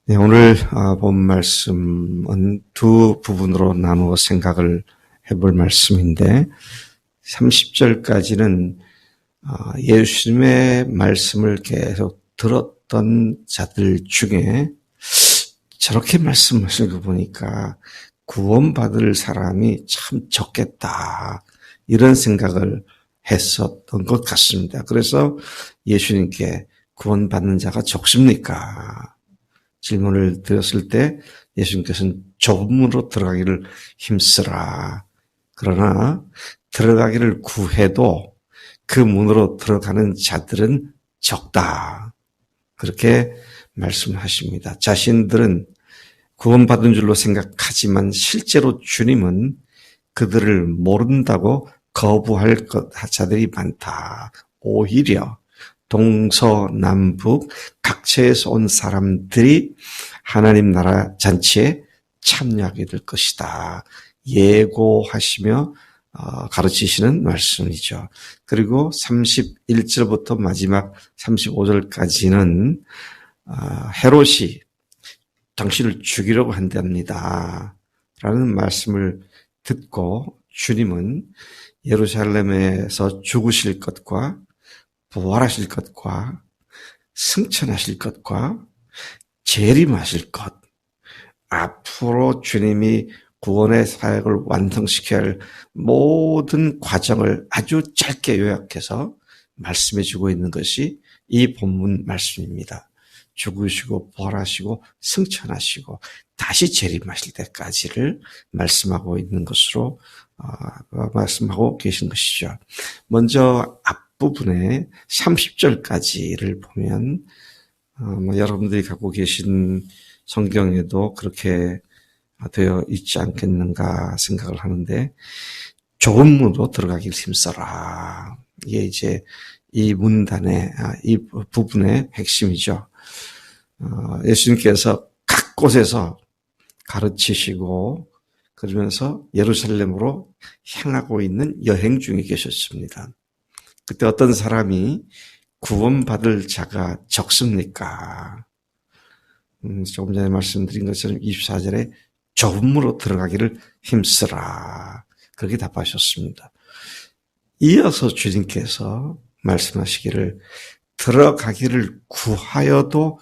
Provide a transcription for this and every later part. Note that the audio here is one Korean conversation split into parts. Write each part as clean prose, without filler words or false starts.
네, 오늘 본 말씀은 두 부분으로 나누어 생각을 해볼 말씀인데 30절까지는 예수님의 말씀을 계속 들었던 자들 중에 저렇게 말씀하시는 거 보니까 구원받을 사람이 참 적겠다 이런 생각을 했었던 것 같습니다. 그래서 예수님께 구원받는 자가 적습니까? 질문을 드렸을 때 예수님께서는 좁은 문으로 들어가기를 힘쓰라. 그러나 들어가기를 구해도 그 문으로 들어가는 자들은 적다. 그렇게 말씀하십니다. 자신들은 구원받은 줄로 생각하지만 실제로 주님은 그들을 모른다고 거부할 자들이 많다. 오히려 동서남북 각처에서 온 사람들이 하나님 나라 잔치에 참여하게 될 것이다. 예고하시며 가르치시는 말씀이죠. 그리고 31절부터 마지막 35절까지는 헤롯이 당신을 죽이려고 한답니다. 라는 말씀을 듣고 주님은 예루살렘에서 죽으실 것과 부활하실 것과 승천하실 것과 재림하실 것, 앞으로 주님이 구원의 사역을 완성시켜야 할 모든 과정을 아주 짧게 요약해서 말씀해 주고 있는 것이 이 본문 말씀입니다. 죽으시고 부활하시고 승천하시고 다시 재림하실 때까지를 말씀하고 있는 것으로 말씀하고 계신 것이죠. 먼저 앞부분에 30절까지를 보면 여러분들이 갖고 계신 성경에도 그렇게 되어 있지 않겠는가 생각을 하는데, 좁은 문으로 들어가길 힘써라. 이게 이제 이 문단의 이 부분의 핵심이죠. 예수님께서 각 곳에서 가르치시고 그러면서 예루살렘으로 향하고 있는 여행 중에 계셨습니다. 그때 어떤 사람이 구원받을 자가 적습니까? 조금 전에 말씀드린 것처럼 24절에 좁은 문으로 들어가기를 힘쓰라. 그렇게 답하셨습니다. 이어서 주님께서 말씀하시기를 들어가기를 구하여도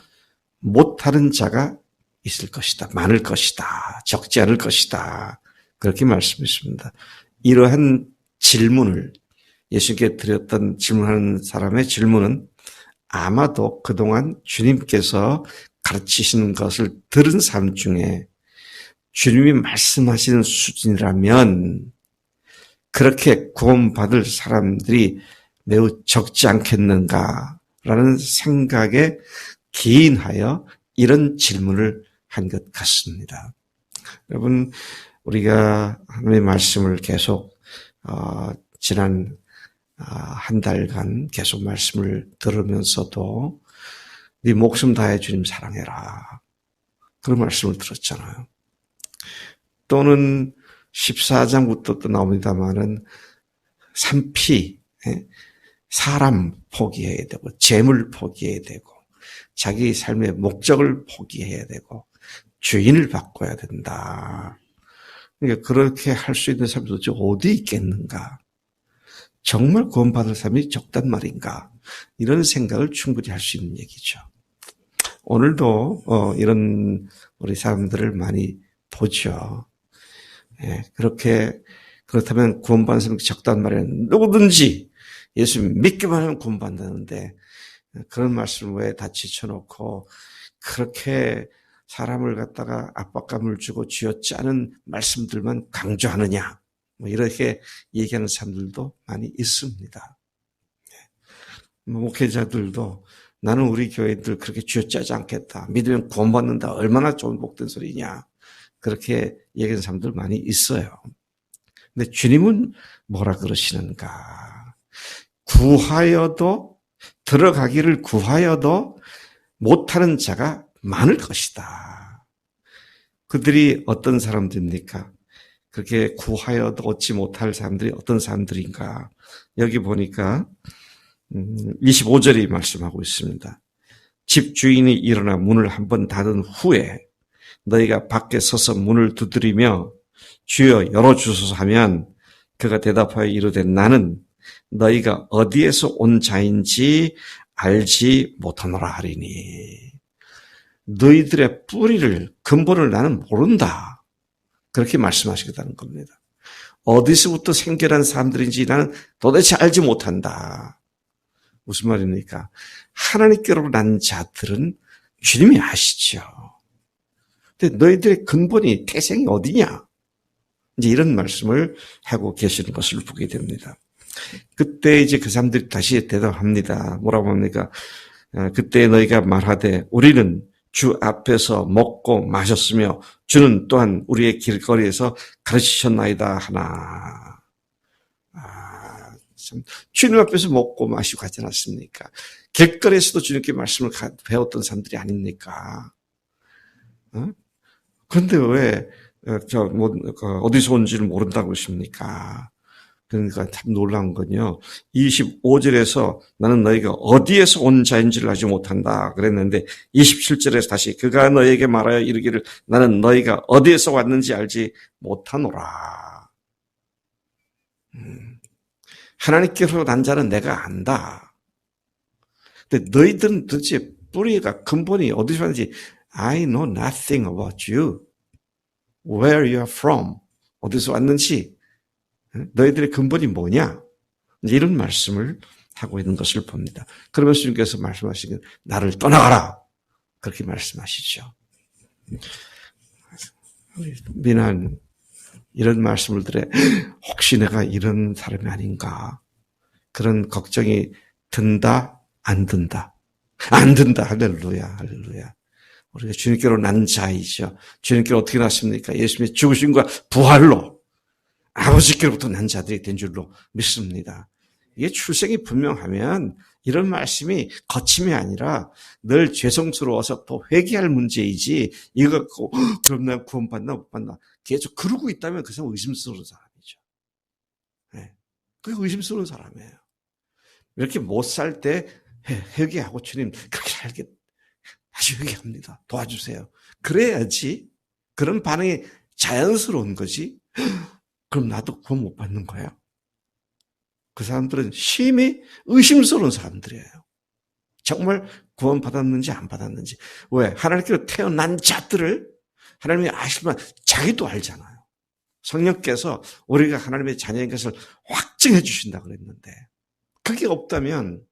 못하는 자가 있을 것이다. 많을 것이다. 적지 않을 것이다. 그렇게 말씀했습니다. 이러한 질문을 예수님께 드렸던 질문하는 사람의 질문은 아마도 그동안 주님께서 가르치시는 것을 들은 사람 중에 주님이 말씀하시는 수준이라면 그렇게 구원받을 사람들이 매우 적지 않겠는가라는 생각에 기인하여 이런 질문을 한 것 같습니다. 여러분, 우리가 하나님의 말씀을 계속 지난 한 달간 계속 말씀을 들으면서도 네 목숨 다해 주님 사랑해라. 그런 말씀을 들었잖아요. 또는 14장부터 또 나옵니다만은 산피, 사람 포기해야 되고 재물 포기해야 되고 자기 삶의 목적을 포기해야 되고 주인을 바꿔야 된다. 그러니까 그렇게 할 수 있는 사람이 도대체 어디 있겠는가? 정말 구원받을 사람이 적단 말인가? 이런 생각을 충분히 할 수 있는 얘기죠. 오늘도 이런 우리 사람들을 많이 보죠. 그렇다면 구원받는 사람이 적단 말이에요. 누구든지 예수 믿기만 하면 구원받는다는데 그런 말씀을 왜 다 지쳐놓고 그렇게 사람을 갖다가 압박감을 주고 쥐어짜는 말씀들만 강조하느냐, 이렇게 얘기하는 사람들도 많이 있습니다. 목회자들도 나는 우리 교회들 그렇게 쥐어짜지 않겠다. 믿으면 구원받는다. 얼마나 좋은 복된 소리냐. 그렇게 얘기하는 사람들 많이 있어요. 근데 주님은 뭐라 그러시는가? 들어가기를 구하여도 못하는 자가 많을 것이다. 그들이 어떤 사람들입니까? 그렇게 구하여도 얻지 못할 사람들이 어떤 사람들인가? 여기 보니까 25절이 말씀하고 있습니다. 집 주인이 일어나 문을 한번 닫은 후에 너희가 밖에 서서 문을 두드리며 주여 열어주소서 하면 그가 대답하여 이르되 나는 너희가 어디에서 온 자인지 알지 못하노라 하리니. 너희들의 뿌리를, 근본을 나는 모른다. 그렇게 말씀하시겠다는 겁니다. 어디서부터 생겨난 사람들인지 나는 도대체 알지 못한다. 무슨 말입니까? 하나님께로 난 자들은 주님이 아시죠. 근데 너희들의 근본이, 태생이 어디냐? 이제 이런 말씀을 하고 계시는 것을 보게 됩니다. 그때 이제 그 사람들이 다시 대답합니다. 뭐라고 합니까? 그때 너희가 말하되 우리는 주 앞에서 먹고 마셨으며 주는 또한 우리의 길거리에서 가르치셨나이다 하나. 참 주님 앞에서 먹고 마시고 하지 않았습니까? 길거리에서도 주님께 말씀을 배웠던 사람들이 아닙니까? 그런데 왜 어디서 온지를 모른다고 그러십니까? 그러니까 참 놀라운 건요. 25절에서 나는 너희가 어디에서 온 자인지를 알지 못한다 그랬는데 27절에서 다시 그가 너희에게 말하여 이르기를 나는 너희가 어디에서 왔는지 알지 못하노라. 하나님께로 난 자는 내가 안다. 근데 너희들은 도대체 뿌리가 근본이 어디서 왔는지 I know nothing about you. Where you are from. 어디서 왔는지 너희들의 근본이 뭐냐? 이런 말씀을 하고 있는 것을 봅니다. 그러면서 주님께서 말씀하시기를 나를 떠나가라. 그렇게 말씀하시죠. 미난 이런 말씀을 들어 혹시 내가 이런 사람이 아닌가? 그런 걱정이 든다? 안 든다? 안 든다. 할렐루야. 할렐루야. 우리가 주님께로 난 자이죠. 주님께로 어떻게 났습니까? 예수님의 죽으심과 부활로 아버지께로부터 난 자들이 된 줄로 믿습니다. 이게 출생이 분명하면 이런 말씀이 거침이 아니라 늘 죄송스러워서 또 회개할 문제이지 이거 갖고 그럼 내가 구원받나 못 받나 계속 그러고 있다면 그 사람은 의심스러운 사람이죠. 네. 그게 의심스러운 사람이에요. 이렇게 못 살 때 회개하고 주님 그렇게 살게 다시 회개합니다. 도와주세요. 그래야지 그런 반응이 자연스러운 거지. 그럼 나도 구원 못 받는 거야? 그 사람들은 심히 의심스러운 사람들이에요. 정말 구원 받았는지 안 받았는지. 왜? 하나님께로 태어난 자들을 하나님이 아시지만 자기도 알잖아요. 성령께서 우리가 하나님의 자녀인 것을 확증해 주신다 그랬는데 그게 없다면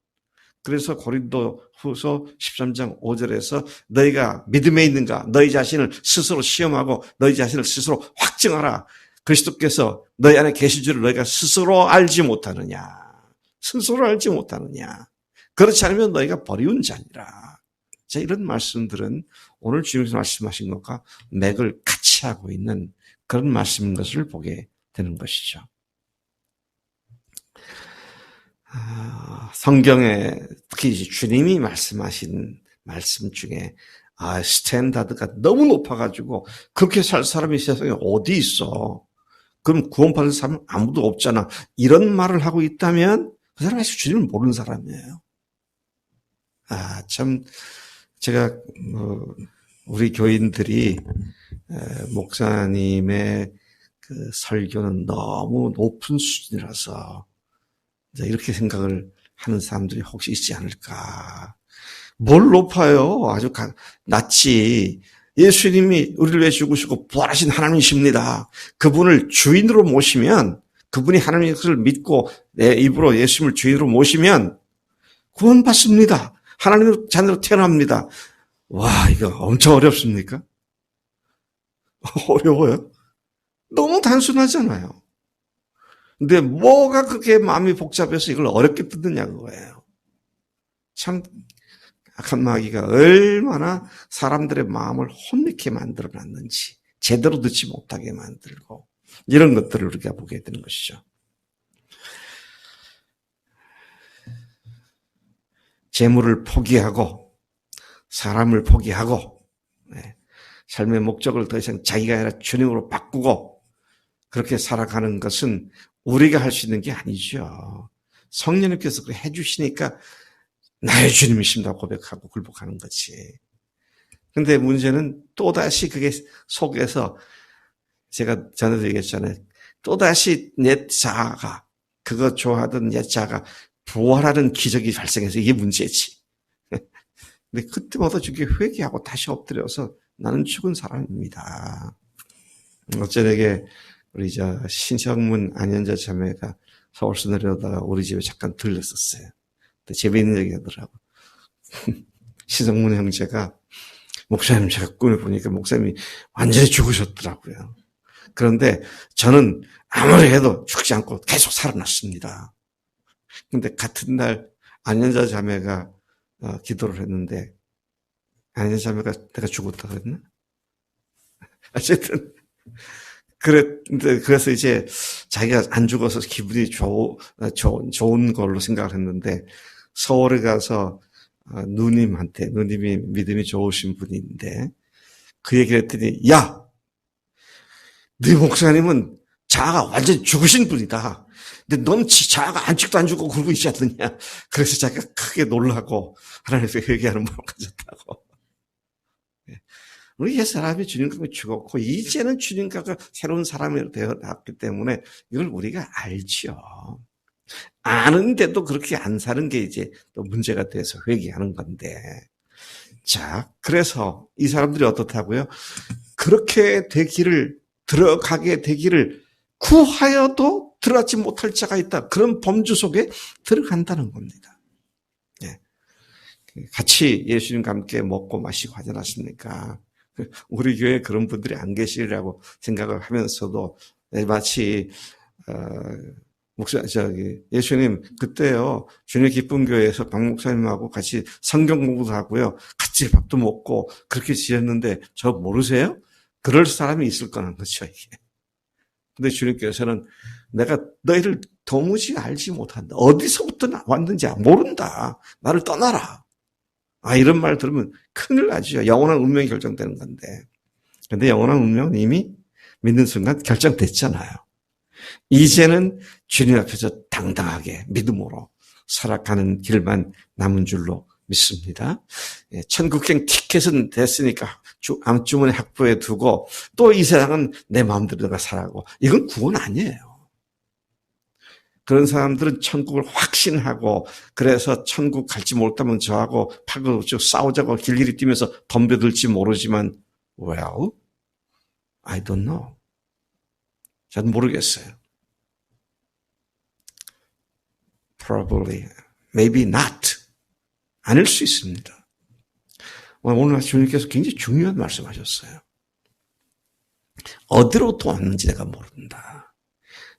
그래서 고린도 후서 13장 5절에서 너희가 믿음에 있는가 너희 자신을 스스로 시험하고 너희 자신을 스스로 확증하라. 그리스도께서 너희 안에 계신 줄을 너희가 스스로 알지 못하느냐. 스스로 알지 못하느냐. 그렇지 않으면 너희가 버리운 자니라. 자, 이런 말씀들은 오늘 주님께서 말씀하신 것과 맥을 같이 하고 있는 그런 말씀인 것을 보게 되는 것이죠. 성경에 특히 주님이 말씀하신 말씀 중에 스탠다드가 너무 높아가지고 그렇게 살 사람이 세상에 어디 있어? 그럼 구원받은 사람은 아무도 없잖아. 이런 말을 하고 있다면 그 사람은 아직 주님을 모르는 사람이에요. 참 제가 우리 교인들이 목사님의 그 설교는 너무 높은 수준이라서 이렇게 생각을 하는 사람들이 혹시 있지 않을까. 뭘 높아요? 아주 낮지. 예수님이 우리를 위해 죽으시고 부활하신 하나님이십니다. 그분을 주인으로 모시면 그분이 하나님의 것을 믿고 내 입으로 예수님을 주인으로 모시면 구원받습니다. 하나님의 자녀로 태어납니다. 와, 이거 엄청 어렵습니까? 어려워요? 너무 단순하잖아요. 근데 뭐가 그렇게 마음이 복잡해서 이걸 어렵게 듣느냐 그거예요. 참 악한 마귀가 얼마나 사람들의 마음을 혼미케 만들어놨는지 제대로 듣지 못하게 만들고 이런 것들을 우리가 보게 되는 것이죠. 재물을 포기하고 사람을 포기하고 삶의 목적을 더 이상 자기가 아니라 주님으로 바꾸고 그렇게 살아가는 것은 우리가 할 수 있는 게 아니죠. 성령님께서 그렇게 해주시니까 나의 주님이십니다 고백하고 굴복하는 거지. 근데 문제는 또다시 그게 속에서 제가 전에도 얘기했잖아요. 또다시 내 자아가, 그거 좋아하던 내 자아가 부활하는 기적이 발생해서 이게 문제지. 근데 그때마다 저게 회개하고 다시 엎드려서 나는 죽은 사람입니다. 어쩌게 우리 신성문 안현자 자매가 서울서 내려오다가 우리 집에 잠깐 들렸었어요. 재미있는 얘기 하더라고. 신성문 형제가 목사님 제가 꿈을 보니까 목사님이 완전히 죽으셨더라고요. 그런데 저는 아무리 해도 죽지 않고 계속 살아났습니다. 근데 같은 날 안현자 자매가 기도를 했는데 안현자 자매가 내가 죽었다고 했나? 어쨌든 그래서 이제 자기가 안 죽어서 기분이 좋은 걸로 생각을 했는데 서울에 가서 누님이 믿음이 좋으신 분인데 그 얘기를 했더니 야! 네 목사님은 자아가 완전히 죽으신 분이다. 근데 넌 자아가 안찍도 안 죽고 그러고 있지 않느냐. 그래서 자기가 크게 놀라고 하나님께 회개하는 마음을 가졌다고. 우리 옛 사람이 주님과 죽었고 이제는 주님과 새로운 사람이 되어났기 때문에 이걸 우리가 알죠. 아는데도 그렇게 안 사는 게 이제 또 문제가 돼서 회개하는 건데. 자, 그래서 이 사람들이 어떻다고요? 그렇게 들어가게 되기를 구하여도 들어가지 못할 자가 있다. 그런 범주 속에 들어간다는 겁니다. 예. 같이 예수님과 함께 먹고 마시고 하지 않았습니까? 우리 교회에 그런 분들이 안 계시리라고 생각을 하면서도 마치 예수님 그때요 주님의 기쁜 교회에서 박 목사님하고 같이 성경 공부도 하고요 같이 밥도 먹고 그렇게 지냈는데 저 모르세요? 그럴 사람이 있을 거란 거죠 이게. 근데 주님께서는 내가 너희를 도무지 알지 못한다. 어디서부터 왔는지 모른다. 나를 떠나라. 이런 말 들으면 큰일 나죠. 영원한 운명이 결정되는 건데. 근데 영원한 운명은 이미 믿는 순간 결정됐잖아요. 이제는 주님 앞에서 당당하게 믿음으로 살아가는 길만 남은 줄로 믿습니다. 천국행 티켓은 됐으니까 암주머니 확보해 두고 또 이 세상은 내 마음대로 내가 살아가고 이건 구원 아니에요. 그런 사람들은 천국을 확신하고 그래서 천국 갈지 못하면 저하고 파고들고 싸우자고 길길이 뛰면서 덤벼들지 모르지만 well, I don't know. 잘 모르겠어요. Probably, maybe not. 아닐 수 있습니다. 오늘 주님께서 굉장히 중요한 말씀하셨어요. 어디로부터 왔는지 내가 모른다.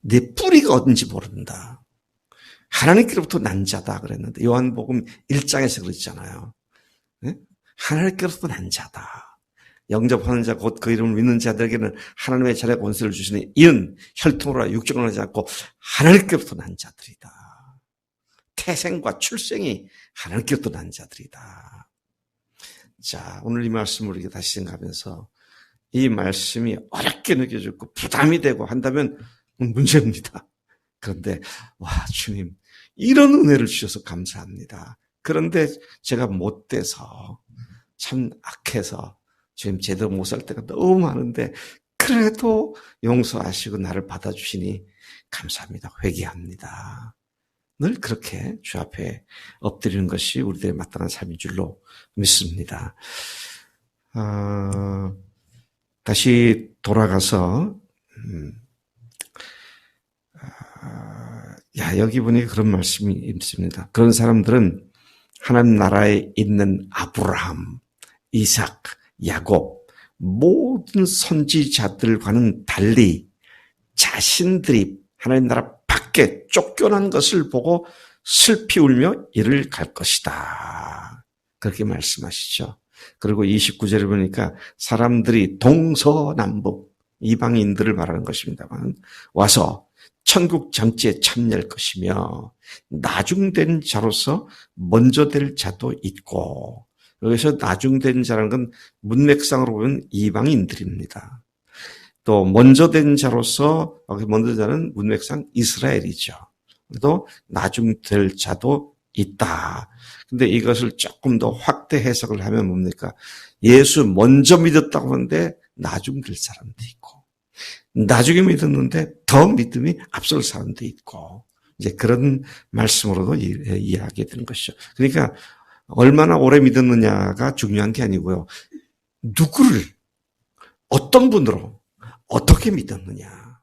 내 뿌리가 어딘지 모른다. 하나님께로부터 난 자다 그랬는데 요한복음 1장에서 그랬잖아요. 네? 하나님께로부터 난 자다. 영접하는 자 곧 그 이름을 믿는 자들에게는 하나님의 자녀 권세를 주시니 이는 혈통으로 육정을 하지 않고 하나님께로부터 난 자들이다. 태생과 출생이 하나님께로부터 난 자들이다. 자, 오늘 이 말씀을 우리가 다시 생각하면서 이 말씀이 어렵게 느껴지고 부담이 되고 한다면 문제입니다. 그런데 주님 이런 은혜를 주셔서 감사합니다. 그런데 제가 못돼서 참 악해서 주님 제대로 못 살 때가 너무 많은데 그래도 용서하시고 나를 받아주시니 감사합니다. 회개합니다. 늘 그렇게 주 앞에 엎드리는 것이 우리들의 마땅한 삶인 줄로 믿습니다. 다시 돌아가서 여기 보니 그런 말씀이 있습니다. 그런 사람들은 하나님 나라에 있는 아브라함, 이삭, 야곱 모든 선지자들과는 달리 자신들이 하나님 나라 밖에 쫓겨난 것을 보고 슬피 울며 이를 갈 것이다. 그렇게 말씀하시죠. 그리고 29절을 보니까 사람들이 동서남북 이방인들을 말하는 것입니다만 와서 천국 장치에 참여할 것이며 나중된 자로서 먼저 될 자도 있고 여기서 나중된 자라는 건 문맥상으로 보면 이방인들입니다. 또 먼저 된 자로서 먼저 자는 문맥상 이스라엘이죠. 또 나중될 자도 있다. 근데 이것을 조금 더 확대 해석을 하면 뭡니까? 예수 먼저 믿었다고 하는데 나중 될 사람도 있고, 나중에 믿었는데 더 믿음이 앞설 사람도 있고, 이제 그런 말씀으로도 이해하게 되는 것이죠. 그러니까 얼마나 오래 믿었느냐가 중요한 게 아니고요. 누구를, 어떤 분으로, 어떻게 믿었느냐.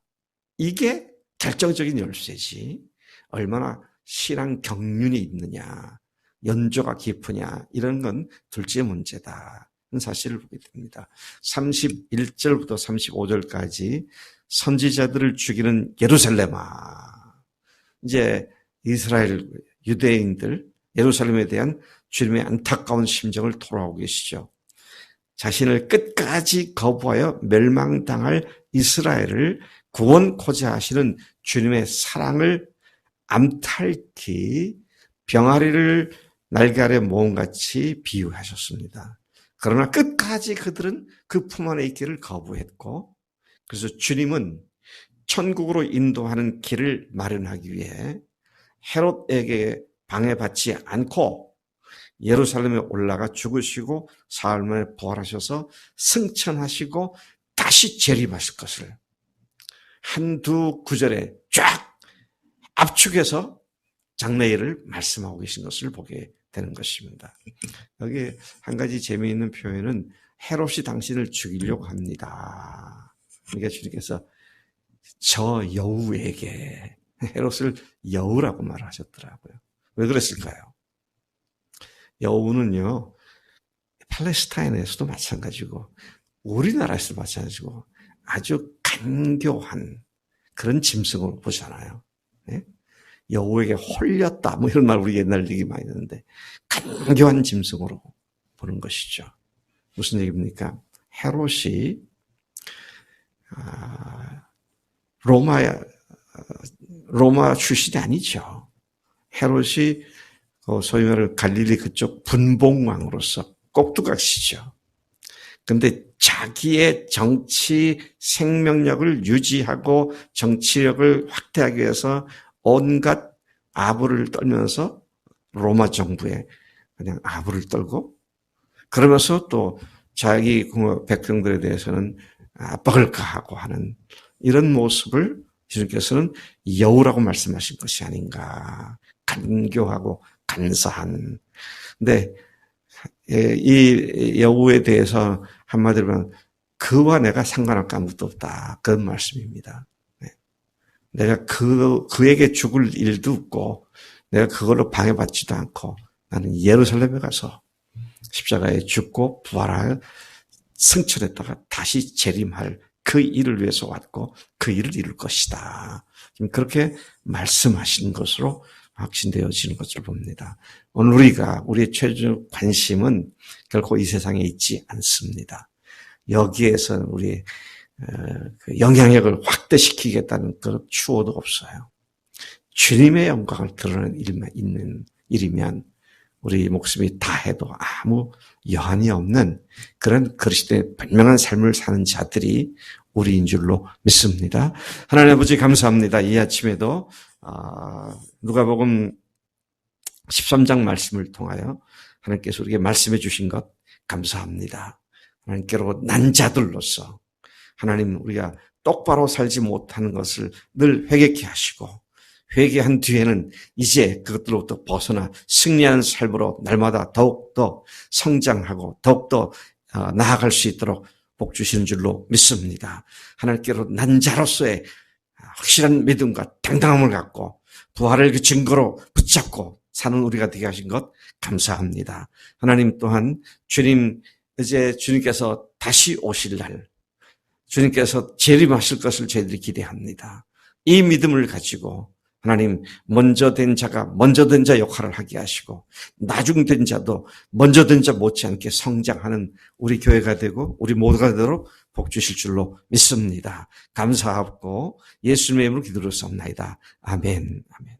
이게 결정적인 열쇠지. 얼마나 신앙 경륜이 있느냐, 연조가 깊으냐, 이런 건 둘째 문제다. 사실을 보게 됩니다. 31절부터 35절까지 선지자들을 죽이는 예루살렘아. 이제 이스라엘 유대인들, 예루살렘에 대한 주님의 안타까운 심정을 토로하고 계시죠. 자신을 끝까지 거부하여 멸망당할 이스라엘을 구원코자 하시는 주님의 사랑을 암탉이 병아리를 날개 아래 모음같이 비유하셨습니다. 그러나 끝까지 그들은 그 품 안에 있기를 거부했고, 그래서 주님은 천국으로 인도하는 길을 마련하기 위해 헤롯에게 방해받지 않고 예루살렘에 올라가 죽으시고 사흘 만에 부활하셔서 승천하시고 다시 재림하실 것을 한두 구절에 쫙 압축해서 장래일을 말씀하고 계신 것을 보게 되는 것입니다. 여기 한 가지 재미있는 표현은 헤롯이 당신을 죽이려고 합니다. 그러니까 주님께서 저 여우에게, 헤롯을 여우라고 말하셨더라고요. 왜 그랬을까요? 여우는요, 팔레스타인에서도 마찬가지고 우리나라에서도 마찬가지고 아주 간교한 그런 짐승으로 보잖아요. 네? 여우에게 홀렸다, 뭐 이런 말 우리 옛날 얘기 많이 듣는데, 간교한 짐승으로 보는 것이죠. 무슨 얘기입니까? 헤롯이 로마 출신이 아니죠. 헤롯이 소위 말하는 갈릴리 그쪽 분봉왕으로서 꼭두각시죠. 그런데 자기의 정치 생명력을 유지하고 정치력을 확대하기 위해서 온갖 아부를 떨면서 로마 정부에 그냥 아부를 떨고, 그러면서 또 자기 백성들에 대해서는 압박을 가하고 하는 이런 모습을 주님께서는 여우라고 말씀하신 것이 아닌가. 간교하고 간사한. 근데 이 여우에 대해서 한마디로 하면 그와 내가 상관할 게 아무것도 없다. 그런 말씀입니다. 내가 그에게 죽을 일도 없고 내가 그걸로 방해받지도 않고 나는 예루살렘에 가서 십자가에 죽고 부활하여 승천했다가 다시 재림할 그 일을 위해서 왔고 그 일을 이룰 것이다. 지금 그렇게 말씀하신 것으로 확신되어지는 것을 봅니다. 오늘 우리의 최종 관심은 결코 이 세상에 있지 않습니다. 여기에서 우리의 영향력을 확대시키겠다는 그런 추호도 없어요. 주님의 영광을 드러내는 일만 있는 일이면 우리 목숨이 다해도 아무 여한이 없는 그런 그리스도의 분명한 삶을 사는 자들이 우리인 줄로 믿습니다. 하나님 아버지 감사합니다. 이 아침에도 누가복음 13장 말씀을 통하여 하나님께서 우리에게 말씀해 주신 것 감사합니다. 하나님께로 난 자들로서 하나님 우리가 똑바로 살지 못하는 것을 늘 회개케 하시고 회개한 뒤에는 이제 그것들로부터 벗어나 승리하는 삶으로 날마다 더욱더 성장하고 더욱더 나아갈 수 있도록 복 주시는 줄로 믿습니다. 하나님께로 난 자로서의 확실한 믿음과 당당함을 갖고 부활을 그 증거로 붙잡고 사는 우리가 되게 하신 것 감사합니다. 하나님 또한 이제 주님께서 다시 오실 날 주님께서 재림하실 것을 저희들이 기대합니다. 이 믿음을 가지고 하나님 먼저 된 자가 먼저 된 자 역할을 하게 하시고 나중 된 자도 먼저 된 자 못지않게 성장하는 우리 교회가 되고 우리 모두가 되도록 복 주실 줄로 믿습니다. 감사하고 예수님의 이름으로 기도를 쌉나이다. 아멘. 아멘.